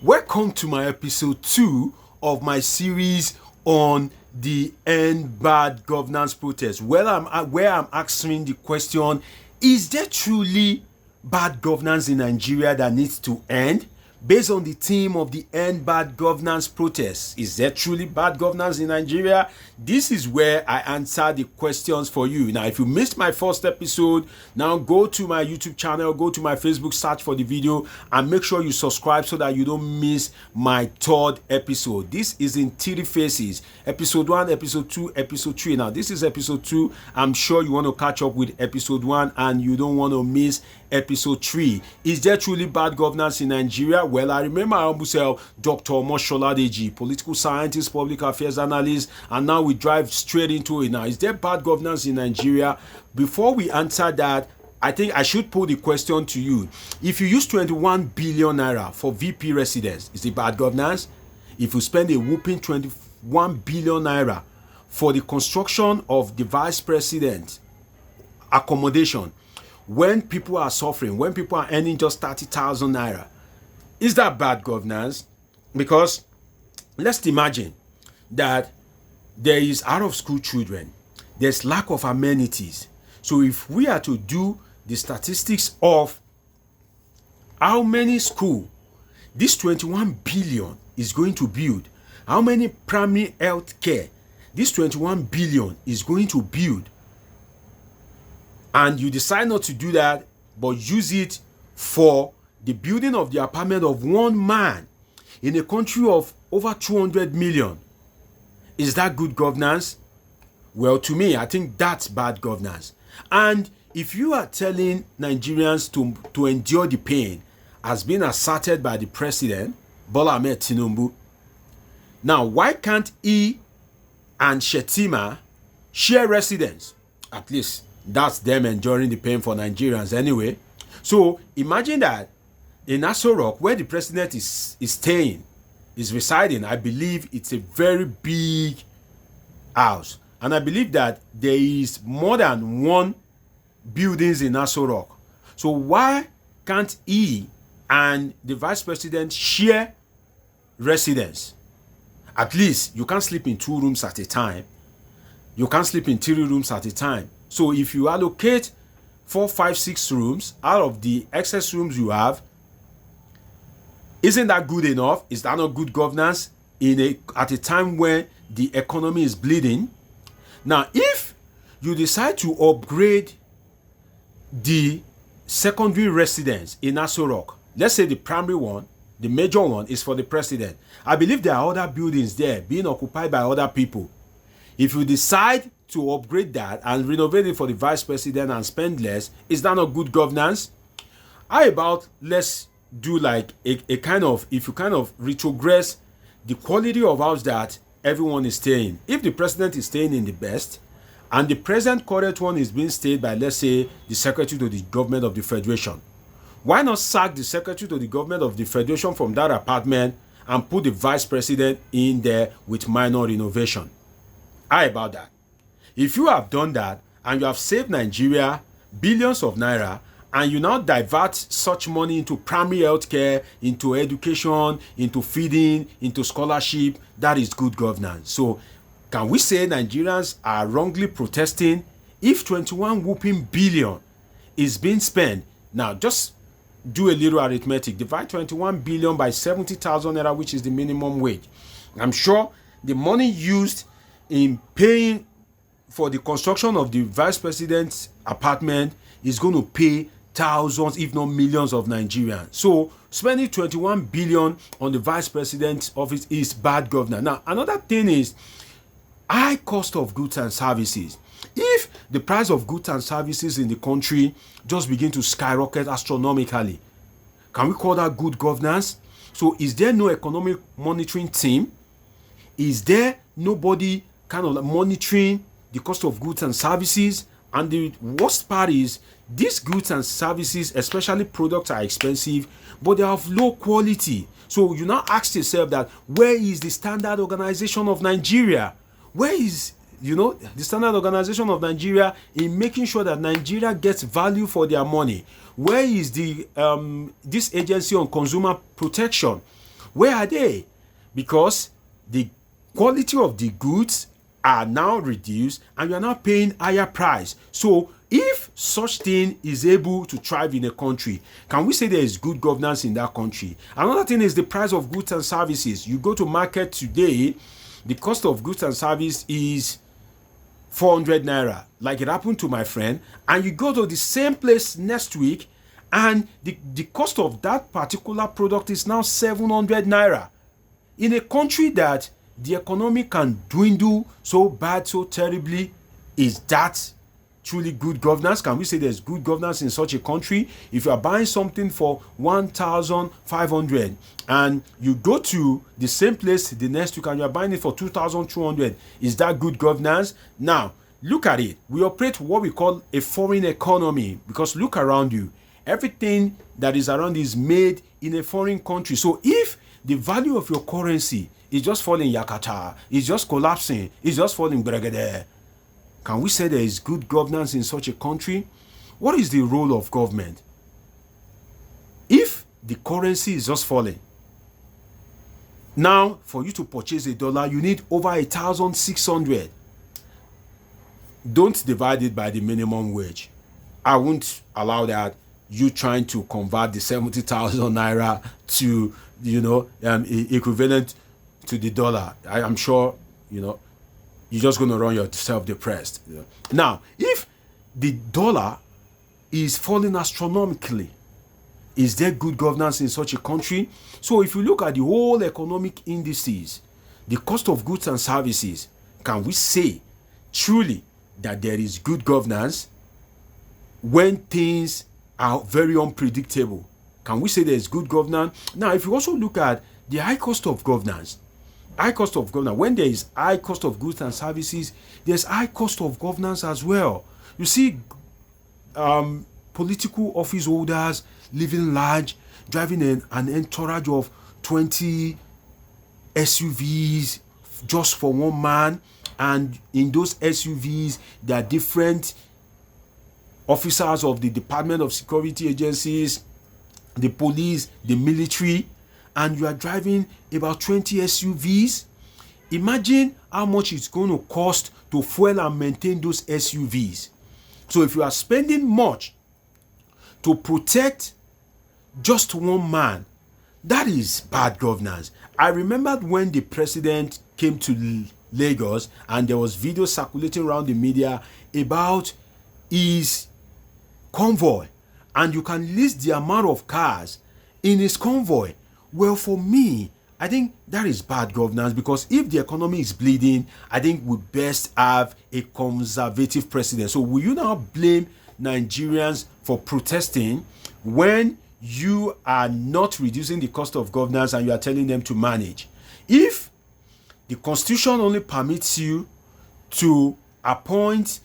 Welcome to my episode 2 of my series on the End Bad Governance protest, where I'm answering the question, is there truly bad governance in Nigeria that needs to end? Based on the theme of the End Bad Governance protest, is there truly bad governance in Nigeria? This is where I answer the questions for you. Now, if you missed my first episode, now go to my YouTube channel, go to my Facebook, search for the video, and make sure you subscribe so that you don't miss my third episode. This is in 3 phases: episode 1, episode 2, episode 3. Now, this is episode 2. I'm sure you want to catch up with episode 1 and you don't want to miss episode 3. Is there truly bad governance in Nigeria? Well, I remember my humble self, Dr. Omoshola Deji, political scientist, public affairs analyst, and now we drive straight into it now. Is there bad governance in Nigeria? Before we answer that, I think I should put the question to you. If you use 21 billion naira for VP residence, is it bad governance? If you spend a whooping 21 billion naira for the construction of the vice president accommodation, when people are suffering, when people are earning just 30,000 naira, is that bad governance? Because let's imagine that there is out of school children, there's lack of amenities. So if we are to do the statistics of how many school this 21 billion is going to build, how many primary health care this 21 billion is going to build, and you decide not to do that but use it for the building of the apartment of one man in a country of over 200 million, is that good governance? Well, to me, I think that's bad governance. And if you are telling Nigerians to endure the pain as being asserted by the president, Bola Ahmed Tinubu, now why can't he and Shetima share residence? At least that's them enduring the pain for Nigerians anyway. So imagine that in Aso Rock, where the president is staying, is residing, I believe it's a very big house. And I believe that there is more than one buildings in Aso Rock. So why can't he and the vice president share residence? At least you can't sleep in 2 rooms at a time. You can't sleep in 3 rooms at a time. So if you allocate 4, 5, 6 rooms out of the excess rooms you have, isn't that good enough? Is that not good governance at a time when the economy is bleeding? Now, if you decide to upgrade the secondary residence in Aso Rock, let's say the primary one, the major one, is for the president. I believe there are other buildings there being occupied by other people. If you decide to upgrade that and renovate it for the vice president and spend less, is that not good governance? How about let's do like a kind of, if you kind of retrogress the quality of house that everyone is staying. If the president is staying in the best and the present current one is being stayed by, let's say, the secretary to the government of the federation, why not sack the secretary to the government of the federation from that apartment and put the vice president in there with minor renovation? How about that? If you have done that and you have saved Nigeria billions of naira, and you now divert such money into primary health care, into education, into feeding, into scholarship, that is good governance. So can we say Nigerians are wrongly protesting if 21 whooping billion is being spent? Now just do a little arithmetic. Divide 21 billion by 70,000 naira, which is the minimum wage. I'm sure the money used in paying for the construction of the vice president's apartment is going to pay thousands, if not millions, of Nigerians. So spending 21 billion on the vice president's office is bad governance. Now, another thing is high cost of goods and services. If the price of goods and services in the country just begin to skyrocket astronomically, can we call that good governance? So is there no economic monitoring team? Is there nobody kind of monitoring the cost of goods and services? And the worst part is these goods and services, especially products, are expensive, but they are of low quality. So you now ask yourself that, where is the Standard Organization of Nigeria? Where is, the Standard Organization of Nigeria in making sure that Nigeria gets value for their money? Where is the this agency on consumer protection? Where are they? Because the quality of the goods are now reduced and you are now paying higher price. So if such thing is able to thrive in a country, can we say there is good governance in that country? Another thing is the price of goods and services. You go to market today, the cost of goods and service is 400 naira, like it happened to my friend, and you go to the same place next week and the cost of that particular product is now 700 naira. In a country that the economy can dwindle so bad, so terribly, is that truly good governance? Can we say there's good governance in such a country? If you are buying something for 1,500 and you go to the same place the next week and you are buying it for 2,200, is that good governance? Now, look at it. We operate what we call a foreign economy, because look around you. Everything that is around is made in a foreign country. So if the value of your currency is just falling yakata, it's just collapsing, it's just falling bregede, can we say there is good governance in such a country? What is the role of government? If the currency is just falling, now for you to purchase $1, you need over 1,600. Don't divide it by the minimum wage. I won't allow that. You trying to convert the 70,000 naira to, equivalent to the dollar. I am sure, you're just going to run yourself depressed. Now, if the dollar is falling astronomically, is there good governance in such a country? So if you look at the whole economic indices, the cost of goods and services, can we say truly that there is good governance when things are very unpredictable? Can we say there is good governance? Now, if you also look at the high cost of governance, when there is high cost of goods and services, there's high cost of governance as well. You see, political office holders living large, driving an entourage of 20 SUVs just for one man, and in those SUVs there are different officers of the Department of Security Agencies, the police, the military, and you are driving about 20 SUVs. Imagine how much it's going to cost to fuel and maintain those SUVs. So if you are spending much to protect just one man, that is bad governance. I remembered when the president came to Lagos and there was video circulating around the media about his convoy, and you can list the amount of cars in his convoy. Well, for me, I think that is bad governance, because if the economy is bleeding, I think we best have a conservative president. So will you now blame Nigerians for protesting when you are not reducing the cost of governance and you are telling them to manage? If the constitution only permits you to appoint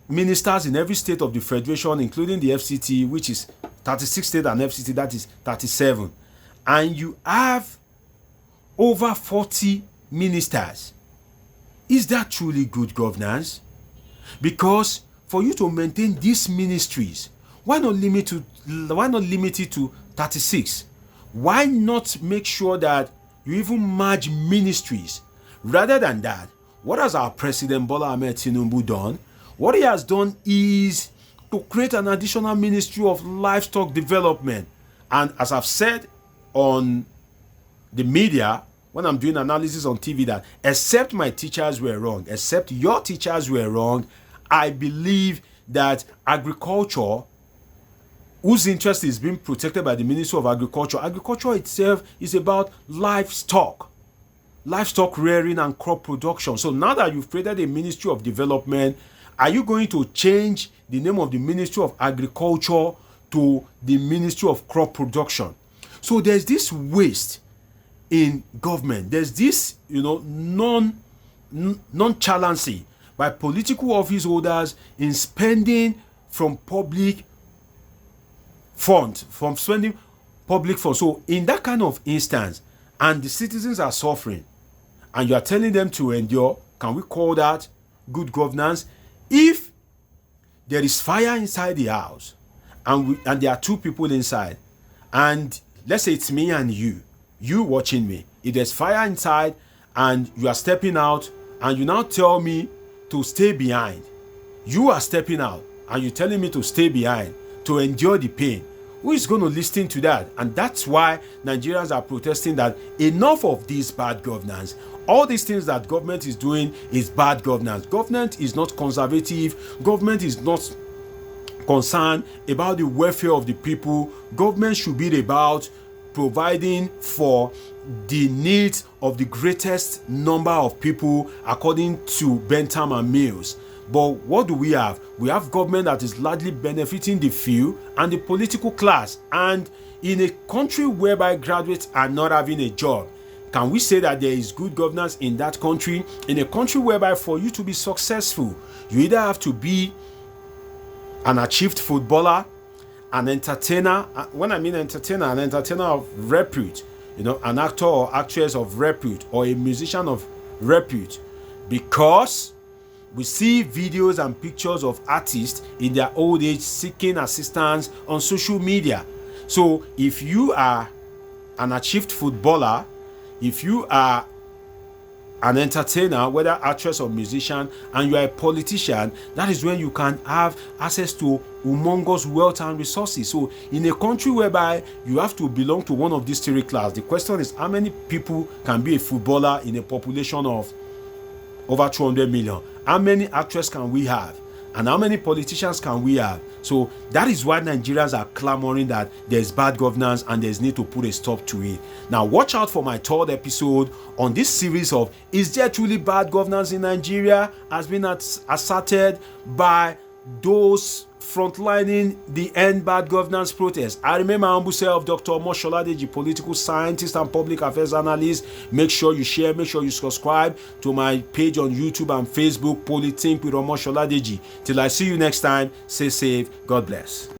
ministers in every state of the federation, including the FCT, which is 36 states, and FCT, that is 37, and you have over 40 ministers, is that truly good governance? Because for you to maintain these ministries, why not limit it to 36? Why not make sure that you even merge ministries? Rather than that, what has our president Bola Ahmed Tinubu done? What he has done is to create an additional ministry of livestock development. And as I've said on the media, when I'm doing analysis on TV, that except my teachers were wrong, except your teachers were wrong, I believe that agriculture, whose interest is being protected by the Ministry of Agriculture, agriculture itself is about livestock rearing and crop production. So now that you've created a Ministry of Development, are you going to change the name of the Ministry of Agriculture to the Ministry of Crop Production? So there's this waste in government. There's this, nonchalancy by political office holders in spending from public funds, So in that kind of instance, and the citizens are suffering, and you are telling them to endure, can we call that good governance? If there is fire inside the house, and there are two people inside, and let's say it's me and you, you watching me, if there's fire inside and you are stepping out and you now tell me to stay behind, you are stepping out and you're telling me to stay behind, to endure the pain, who is going to listen to that? And that's why Nigerians are protesting that enough of this bad governance. All these things that government is doing is bad governance. Government is not conservative. Government is not concerned about the welfare of the people. Government should be about providing for the needs of the greatest number of people according to Bentham and Mills. But what do we have? We have government that is largely benefiting the few and the political class. And in a country whereby graduates are not having a job, can we say that there is good governance in that country? In a country whereby for you to be successful, you either have to be an achieved footballer, an entertainer. When I mean entertainer, an entertainer of repute, an actor or actress of repute, or a musician of repute. Because we see videos and pictures of artists in their old age seeking assistance on social media. So if you are an achieved footballer, if you are an entertainer, whether actress or musician, and you are a politician, that is when you can have access to humongous wealth and resources. So in a country whereby you have to belong to one of these three classes, the question is, how many people can be a footballer in a population of over 200 million? How many actresses can we have? And how many politicians can we have? So that is why Nigerians are clamoring that there's bad governance and there's need to put a stop to it. Now watch out for my third episode on this series of Is There Truly Bad Governance in Nigeria? Has been asserted by those frontlining the End Bad Governance protest. I remain my humble self, Dr. Omoshola Deji, political scientist and public affairs analyst. Make sure you share, make sure you subscribe to my page on YouTube and Facebook, Politics with Omoshola Deji. Till I see you next time, stay safe. God bless.